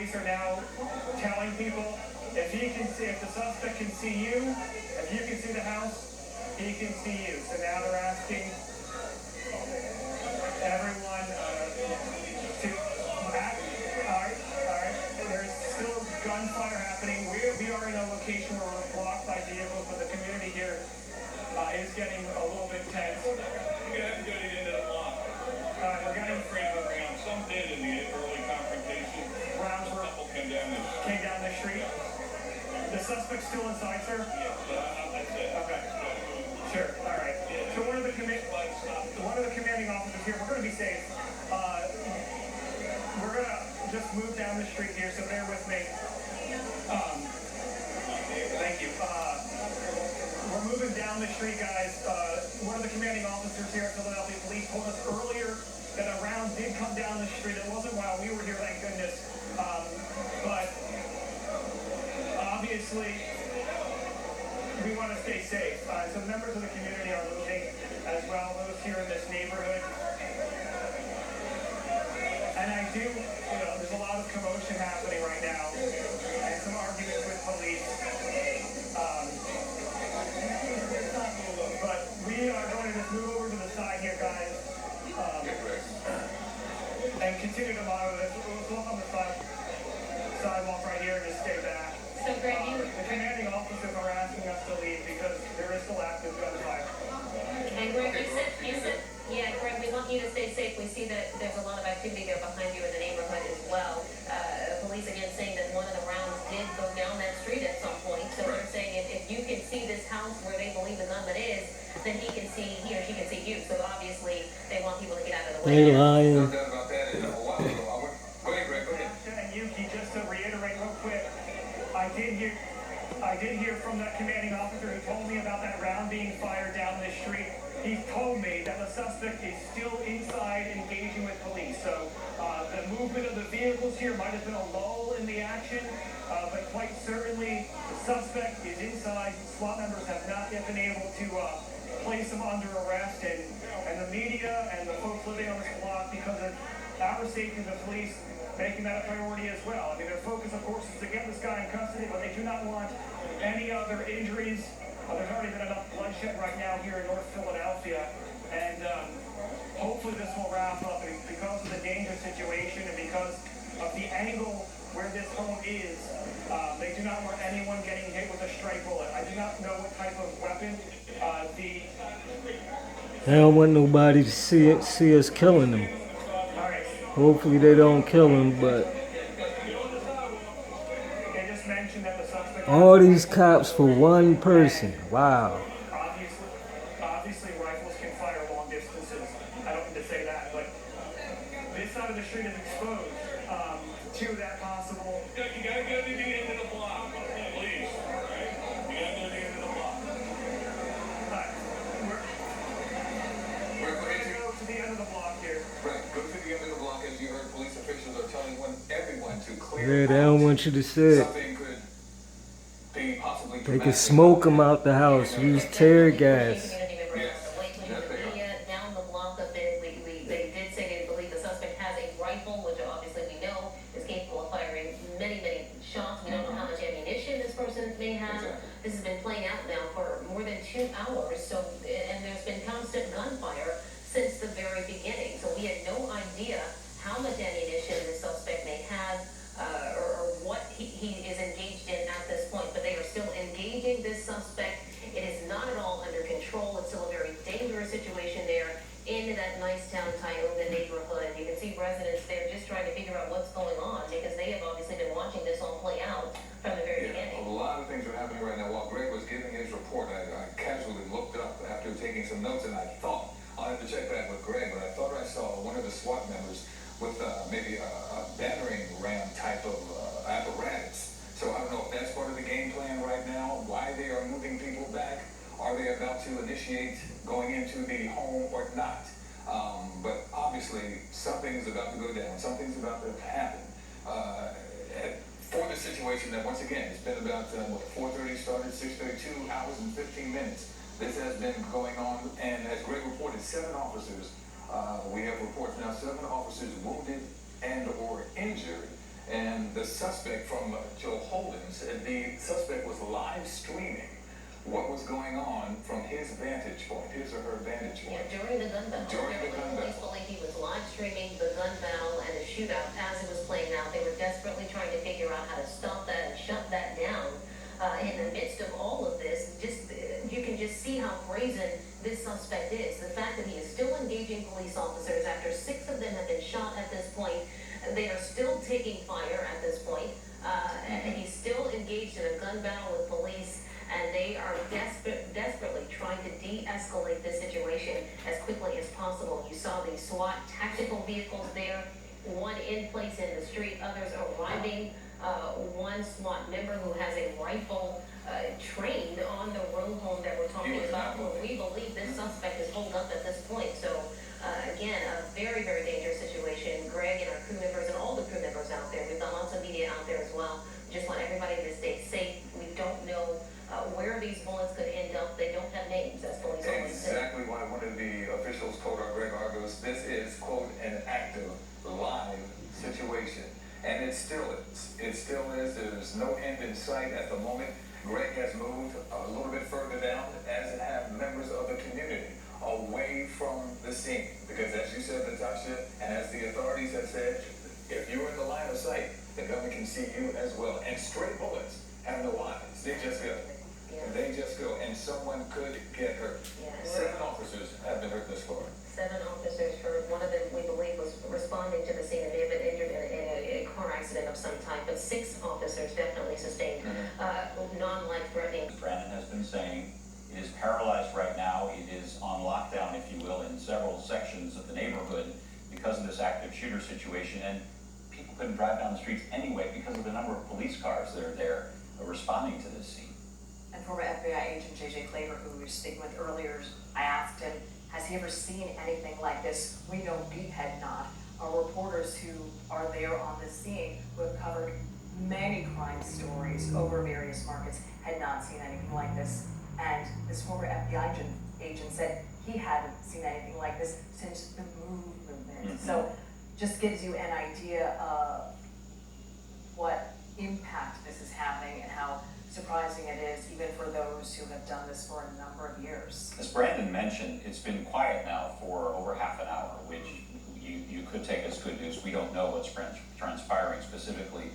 police are now telling people if the suspect can see you, if you can see the house, he can see you. So now they're asking everyone to act. All right. There's still gunfire happening. We are in a location where we're blocked by vehicles, but the community here is getting a little bit tense. You're gonna have to go to the end of the block. We're getting afraid of rounds. Some did in the early confrontation. Rounds A couple came down the street. The suspect's still inside, sir? Yeah, that's it. Okay. Sure. All right. So one of the commanding officers here. We're going to be safe. We're going to just move down the street here, so bear with me. Thank you. We're moving down the street, guys. One of the commanding officers here at Philadelphia Police told us earlier that a round did come down the street. It wasn't while we were here, thank goodness. But obviously, we want to stay safe. So members of the community are moving as well, those here in this neighborhood. And I do, there's a lot of commotion happening right now and some arguments with police. But we are going to just move over to the side here, guys, and continue to monitor this. We'll walk on the sidewalk right here and just stay back. So, Greg, The commanding officers are asking us to leave because there is still active gunfire. and Greg, you said, yeah, Greg, we want you to stay safe. We see that there's a lot of activity there behind you in the neighborhood as well. Police again saying that one of the rounds did go down that street at some point. So they're saying if you can see this house where they believe the gunman is, then he or she can see you. So obviously they want people to get out of the way. They lying. No doubt about that. And a while ago, go ahead, Greg. Go ahead. And Yuki, just to reiterate real quick, I did hear from that commanding officer who told me about that round being fired down this street. He told me that the suspect is still inside engaging with police. So the movement of the vehicles here might have been a lull in the action, but quite certainly the suspect is inside. SWAT members have not yet been able to place him under arrest, and the media and the folks living on this block, because of our safety, the police making that a priority as well. I mean, their focus, of course, is to get this guy in custody, but they do not want any other injuries. There's already been enough bloodshed right now here in North Philadelphia, and hopefully this will wrap up. And because of the dangerous situation and because of the angle where this home is, they do not want anyone getting hit with a stray bullet. I do not know what type of weapon They don't want nobody to see us killing them. Hopefully they don't kill him, but they just mentioned that the suspect. all these cops for one person. Wow. Obviously, rifles can fire long distances. I don't need to say that, but this side of the street is exposed to that possible. You gotta go to the end of the block, please. Right? You gotta go to the end of the block. We're going to go to the end of the block here. Right, go to the end of the block. As you heard, police officials are telling everyone to clear. Yeah, they don't want you to see it. Something could be possibly. They can smoke them out the house. Use tear gas. Down the block a bit, they did say they believe the suspect has a rifle, which obviously we know is capable of firing many shots. We don't know how much ammunition this person may have. This has been playing out now for more than 2 hours. So, and there's been constant gunfire since the very beginning. So we had no idea how much ammunition the suspect may have, or what he is engaged in at this point. But they are still engaging this suspect. It is not at all under control. It's still a very dangerous situation there in that Nicetown, Tioga neighborhood. You can see residents there just trying to figure out what's going on because they have obviously been watching this all play out from the very beginning. A lot of things are happening right now. While Greg was giving his report, I casually looked up after taking some notes, and I thought, I'll have to check back with Greg, but I thought I saw one of the SWAT members with maybe a battering ram type of apparatus. So I don't know if that's part of the game plan right now, why they are moving people back. Are they about to initiate going into the home or not? But obviously, something is about to go down. Something's about to happen. For the situation that, once again, it's been about 4:30 started, 6:30, 2 hours and 15 minutes. This has been going on, and as Greg reported, 7 officers. We have reports now, 7 officers wounded and or injured. And the suspect from Joe Holden's, the suspect was live streaming what was going on from his vantage point, his or her vantage point. Yeah, during the gun battle. During the gun Police battle. believe he was live streaming the gun battle and the shootout as it was playing out. They were desperately trying to figure out how to stop that and shut that down. In the midst of all of this, you can just see how brazen this suspect is. The fact that he is still engaging police officers after 6 of them have been shot at this point. They are still taking fire at this point. And he's still engaged in a gun battle with police. And they are desperately trying to de-escalate this situation as quickly as possible. You saw the SWAT tactical vehicles there, one in place in the street, others arriving. One SWAT member who has a rifle trained on the row home that we're talking about. Well, we believe this suspect is holed up at this point. So again, a very, very dangerous situation. Greg and our crew members and all the crew members out there, we've got lots of media out there as well. Just want everybody to stay safe. We don't know where these bullets could end up. They don't have names, as police always say. Exactly why one of the officials told our Greg Argos, this is, quote, an active, live situation. And it still is. It still is. There's no end in sight at the moment. Greg has moved a little bit further down, as have members of the community, away from the scene. Because as you said, Natasha, and as the authorities have said, if you're in the line of sight, the government can see you as well. And stray bullets have no eyes. They just go. Yeah. They just go, and someone could get hurt. Yeah. 7 officers have been hurt this far. 7 officers hurt. One of them, we believe, was responding to the scene and may have been injured in a car accident of some type. But 6 officers definitely sustained non-life-threatening. Brandon has been saying it is paralyzed right now. It is on lockdown, if you will, in several sections of the neighborhood because of this active shooter situation. And people couldn't drive down the streets anyway because of the number of police cars that are there responding to this scene. And former FBI agent J.J. Claver, who we were speaking with earlier, I asked him, has he ever seen anything like this? We know we had not. Our reporters who are there on the scene, who have covered many crime stories over various markets, had not seen anything like this. And this former FBI agent said he hadn't seen anything like this since the MOVE movement. Mm-hmm. So just gives you an idea of what impact this is having and how surprising it is, even for those who have done this for a number of years. As Brandon mentioned, it's been quiet now for over half an hour, which you could take as good news. We don't know what's transpiring specifically,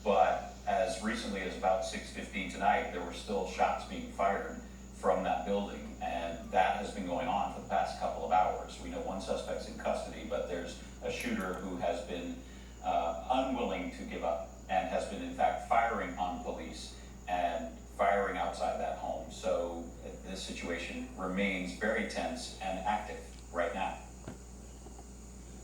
but as recently as about 6:15 tonight, there were still shots being fired from that building, and that has been going on for the past couple of hours. We know one suspect's in custody, but there's a shooter who has been unwilling to give up and has been in fact firing on police and firing outside that home. So this situation remains very tense and active right now.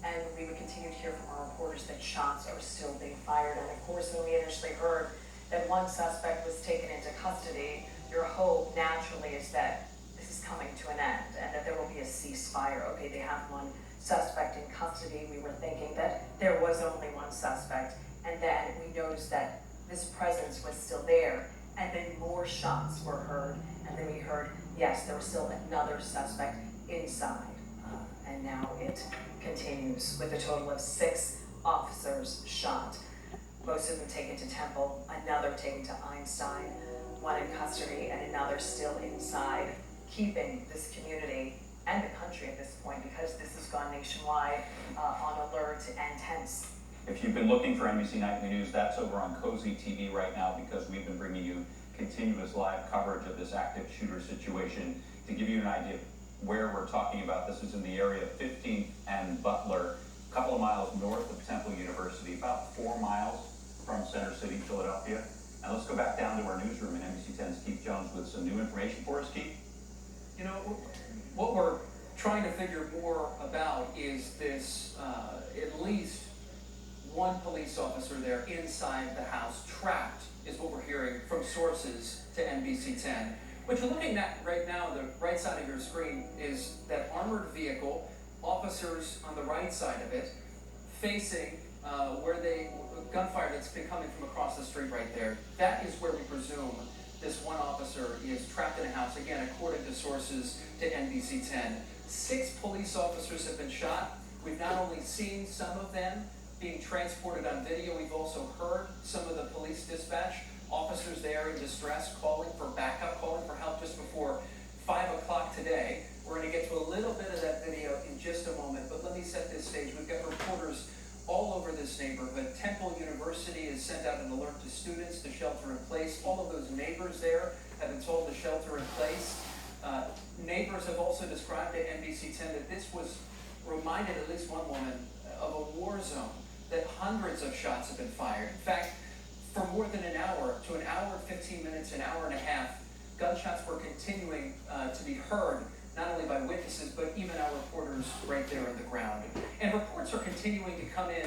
And we would continue to hear from our reporters that shots are still being fired. And of course, when we initially heard that one suspect was taken into custody, your hope naturally is that this is coming to an end and that there will be a ceasefire. Okay, they have one suspect in custody. We were thinking that there was only one suspect. And then we noticed that this presence was still there. And then more shots were heard. And then we heard, yes, there was still another suspect inside. And now it continues with a total of 6 officers shot. Most of them taken to Temple, another taken to Einstein, one in custody, and another still inside, keeping this community and the country at this point, because this has gone nationwide, on alert and tense. If you've been looking for NBC Nightly News, that's over on Cozy TV right now, because we've been bringing you continuous live coverage of this active shooter situation. To give you an idea of where we're talking about, this is in the area of 15th and Butler, a couple of miles north of Temple University, about 4 miles from Center City, Philadelphia. And let's go back down to our newsroom, and NBC 10's Keith Jones with some new information for us. Keith? You know, what we're trying to figure more about is this, at least one police officer there inside the house, trapped, is what we're hearing from sources to NBC 10. What you're looking at right now, the right side of your screen, is that armored vehicle, officers on the right side of it, facing gunfire that's been coming from across the street right there. That is where we presume this one officer is trapped in a house, again, according to sources to NBC 10. 6 police officers have been shot. We've not only seen some of them being transported on video. We've also heard some of the police dispatch officers there in distress calling for backup, calling for help just before 5 o'clock today. We're going to get to a little bit of that video in just a moment, but let me set this stage. We've got reporters all over this neighborhood. Temple University has sent out an alert to students to shelter in place. All of those neighbors there have been told to shelter in place. Neighbors have also described to NBC 10 that this was reminded at least one woman of a war zone, that hundreds of shots have been fired. In fact, for more than an hour, to an hour and 15 minutes, an hour and a half, gunshots were continuing to be heard, not only by witnesses, but even our reporters right there on the ground. And reports are continuing to come in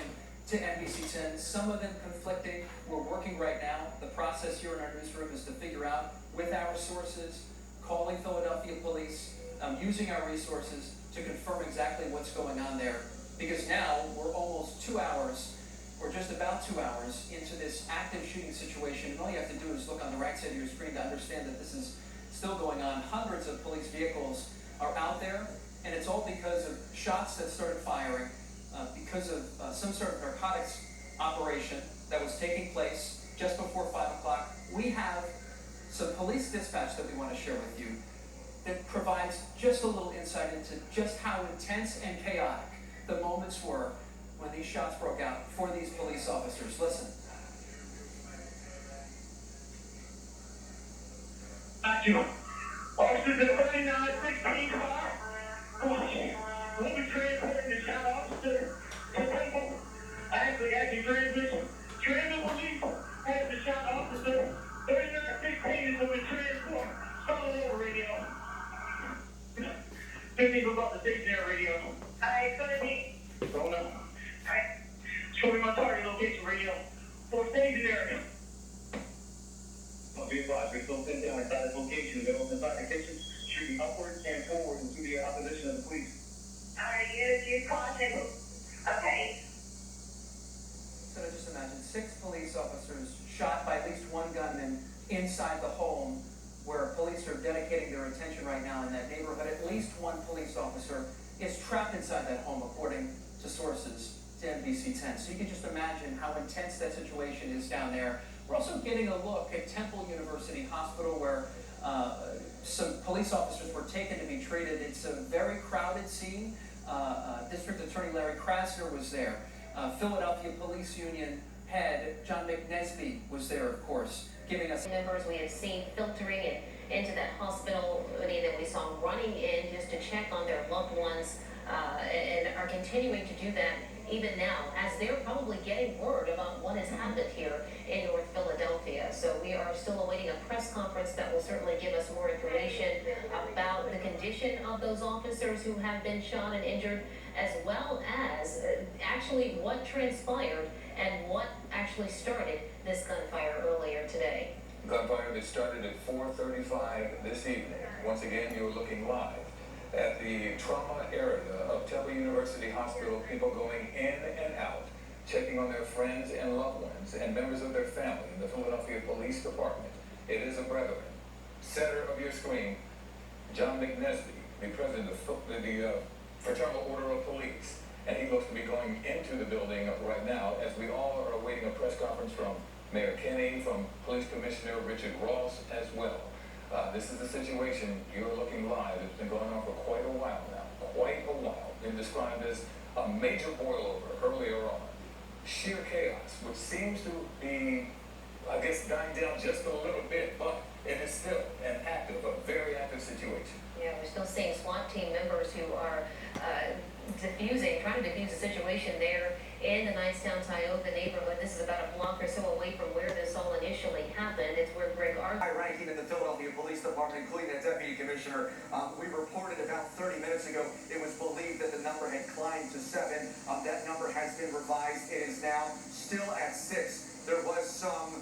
to NBC 10, some of them conflicting. We're working right now. The process here in our newsroom is to figure out with our sources, calling Philadelphia police, using our resources to confirm exactly what's going on there. Because now we're almost 2 hours, or just about 2 hours, into this active shooting situation. And all you have to do is look on the right side of your screen to understand that this is still going on. Hundreds of police vehicles are out there, and it's all because of shots that started firing, because of some sort of narcotics operation that was taking place just before 5 o'clock. We have some police dispatch that we want to share with you that provides just a little insight into just how intense and chaotic the moments were when these shots broke out for these police officers. Listen. Officers at 3916 car, woman transporting the shot officer to Temple. Actually, transit police has the shot officer. 3916 is woman transport. Call over radio. Good people about the stationary radio. Alright, gonna be. Going up. Alright. Show me my target location radio. For stationary. Be advised, we're still pinned down inside this location. Those inside the kitchen, shooting upwards and forward into the opposition of the police. Alright, you caution. Okay. So just imagine 6 police officers shot by at least one gunman inside the home where police are dedicating their attention right now in that neighborhood. At least one police officer is trapped inside that home, according to sources to NBC 10. So you can just imagine how intense that situation is down there. We're also getting a look at Temple University Hospital, where some police officers were taken to be treated. It's a very crowded scene. District Attorney Larry Krasner was there. Philadelphia Police Union head John McNesby was there, of course, giving us Members we have seen filtering into that hospital, many that we saw running in just to check on their loved ones, and are continuing to do that even now, as they're probably getting word about what has happened here in North Philadelphia. So we are still awaiting a press conference that will certainly give us more information about the condition of those officers who have been shot and injured, as well as actually what transpired and what actually started this gunfire earlier today. Gunfire that started at 4:35 this evening. Once again, you're looking live at the trauma area of Temple University Hospital, people going in and out, checking on their friends and loved ones and members of their family in the Philadelphia Police Department. It is a brethren. Center of your screen, John McNesby, the president of the Fraternal Order of Police, and he looks to be going into the building right now as we all are awaiting a press conference from Mayor Kenny, from Police Commissioner Richard Ross as well. This is the situation. You're looking live. It's been going on for quite a while now. Quite a while. Been described as a major boilover earlier on. Sheer chaos, which seems to be, I guess, dying down just a little bit, but it is still a very active situation. Yeah, we're still seeing SWAT team members who are trying to defuse the situation there in the Nicetown Tioga neighborhood. This is about a block or so away from where this all initially happened. It's where Greg High ranking in the Philadelphia Police Department, including a deputy commissioner. We reported about 30 minutes ago, it was believed that the number had climbed to 7. That number has been revised. It is now still at 6. There was some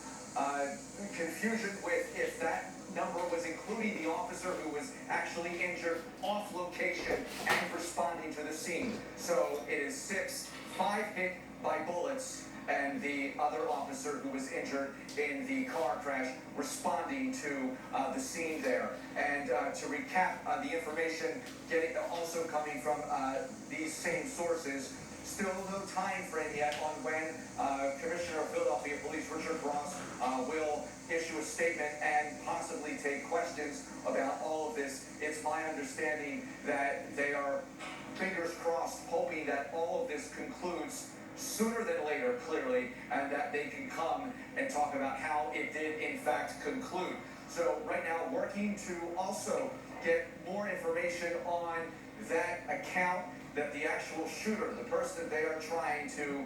confusion with if that number was including the officer who was actually injured off location and responding to the scene. So it is 6, 5 hit by bullets, and the other officer who was injured in the car crash responding to the scene there. And to recap the information also coming from these same sources, still no time frame yet on when Commissioner of Philadelphia Police Richard Ross will issue a statement and possibly take questions about all of this. It's my understanding that they are, fingers crossed, hoping that all of this concludes sooner than later, clearly, and that they can come and talk about how it did in fact conclude. So right now, working to also get more information on that account, that the actual shooter, the person that they are trying to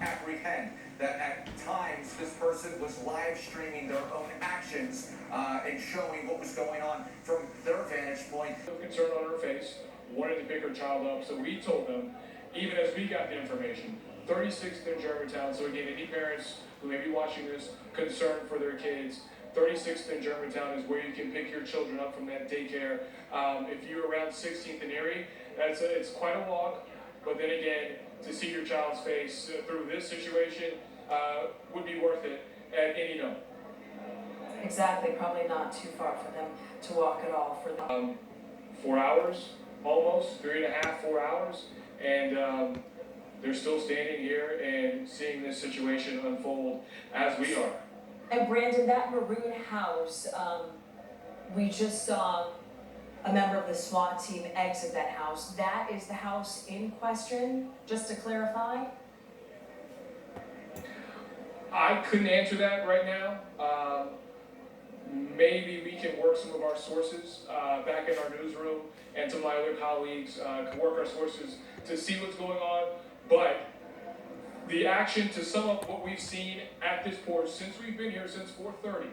apprehend, that at times this person was live streaming their own actions and showing what was going on from their vantage point. Concern on her face, wanted to pick her child up, so we told them, even as we got the information, 36th in Germantown, so again, any parents who may be watching this concerned for their kids, 36th in Germantown is where you can pick your children up from that daycare. If you're around 16th and Erie, it's quite a walk, but then again, to see your child's face through this situation would be worth it at any note. Exactly, probably not too far for them to walk at all for them. 4 hours, almost, 3.5, 4 hours, and they're still standing here and seeing this situation unfold as we are. And Brandon, that maroon house, we just saw a member of the SWAT team exit that house. That is the house in question, just to clarify? I couldn't answer that right now. Maybe we can work some of our sources back in our newsroom, and some of my other colleagues can work our sources to see what's going on. But the action, to sum up what we've seen at this porch since we've been here since 4:30.